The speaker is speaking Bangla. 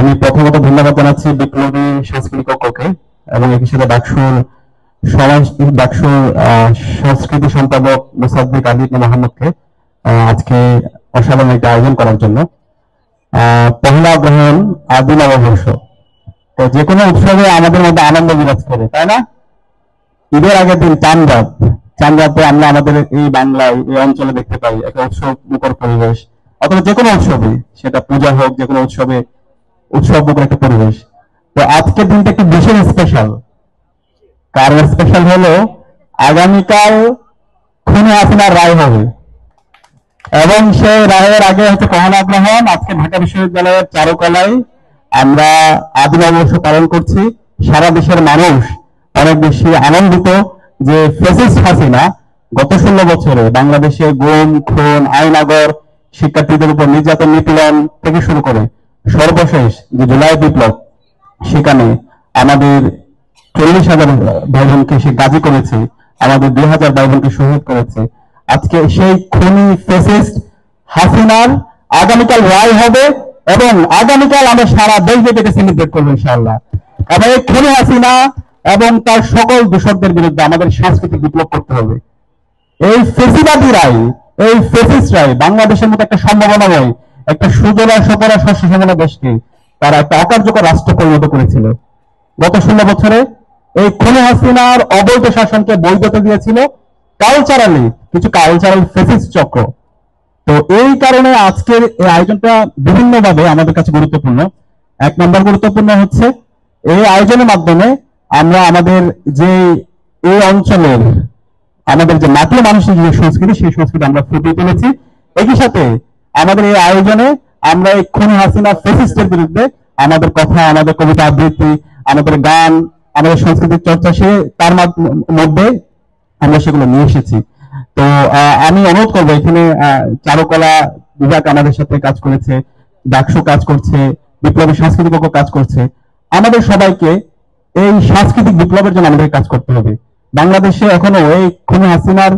আমি প্রথমত ধন্যবাদ জানাচ্ছি বিপ্লবী সাংস্কৃতিক কক্ষকে এবং একই সাথে ডাকসুর সংস্কৃতি সম্পাদক মুসাদ্দিক আলী মোহাম্মদকে আজকে অসাধারণ একটা আয়োজন করার জন্য। পহেলা গ্রহণ আদি নববর্ষ, তো যে কোনো উৎসবে আমাদের মধ্যে আনন্দ বিরাজ করে, তাই না? ঈদের আগের দিন চাঁদরাতে আমরা আমাদের এই বাংলায় এই অঞ্চলে দেখতে পাই একটা উৎসব মুখর পরিবেশ, অথবা যে কোনো উৎসবে, সেটা পূজা হোক, যে কোনো উৎসবে উৎসব মুখর একটা পরিবেশ। তো আজকের দিনটা একটু বিশেষ স্পেশাল। কারণ স্পেশাল হলো আগামীকাল খুনে হাসিনার রায় হবে এবং সেই রায়ের আগে হচ্ছে পহেলা গ্রহণ। আজকে ঢাকা বিশ্ববিদ্যালয়ের চারুকলায় আমরা আদি নববর্ষ পালন করছি। সারা দেশের মানুষ অনেক বেশি আনন্দিত যে ফ্যাসিস্ট হাসিনা গত 16 বছরে বাংলাদেশে গুম, খুন, আইনাগর, শিক্ষার্থীদের উপর নির্যাতন, নিপীড়ন থেকে শুরু করে সর্বশেষ যে জুলাই বিপ্লব, সেখানে আমাদের 40,000 ভাই বোনকে সে গাজী করেছে, আমাদের 2,000 ভাই বোনকে শহীদ করেছে। আজকে সেই খুনি ফ্যাসিস্ট হাসিনার আগামীকাল রায় হবে এবং আগামীকাল আমরা সারা দেশব্যাপী সেলিব্রেট করবো ইনশাআল্লাহ। এবং এই খুনি হাসিনা এবং তার সকল দূষকদের বিরুদ্ধে আমাদের সাংস্কৃতিক বিপ্লব করতে হবে। এই ফেসিবাদী রায়, এই ফেসিস্ট রায় বাংলাদেশের মতো একটা সম্ভাবনাময়, একটা সুজলা সুফলা শস্য শ্যামলা দেশকে তারা একটা অকার্যকর রাষ্ট্র পরিণত করেছিল। গত 16 বছরে এই খুনি হাসিনার অবৈধ শাসনকে বৈধতা দিয়েছিল কিছু কালচারাল ফেসিস্ট চক্র। তো এই কারণে আজকের এই আয়োজনটা বিভিন্নভাবে আমাদের কাছে গুরুত্বপূর্ণ। এক নম্বর গুরুত্বপূর্ণ হচ্ছে এই আয়োজনের মাধ্যমে আমরা আমাদের যে এই অঞ্চলের আমাদের যে মাটি মানুষের যে সংস্কৃতি, সেই সংস্কৃতি আমরা ফুটিয়ে তুলেছি। একই সাথে আমাদের এই আয়োজনে আমরা এই খুনি হাসিনা ফ্যাসিস্টের বিরুদ্ধে আমাদের কথা, আমাদের কবিতা আবৃত্তি, আমাদের গান, আমাদের সংস্কৃতির চর্চা, তার মধ্যে আমরা সেগুলো নিয়ে এসেছি। তো আমি অনুরোধ করবো, এখানে চারুকলা বিভাগ আমাদের সাথে কাজ করেছে, ডাকসু কাজ করছে, বিপ্লবী সাংস্কৃতিক কাজ করছে। আমাদের সবাইকে এই সাংস্কৃতিক বিপ্লবের জন্য আমাদের কাজ করতে হবে। বাংলাদেশে এখনো এই খুনি হাসিনার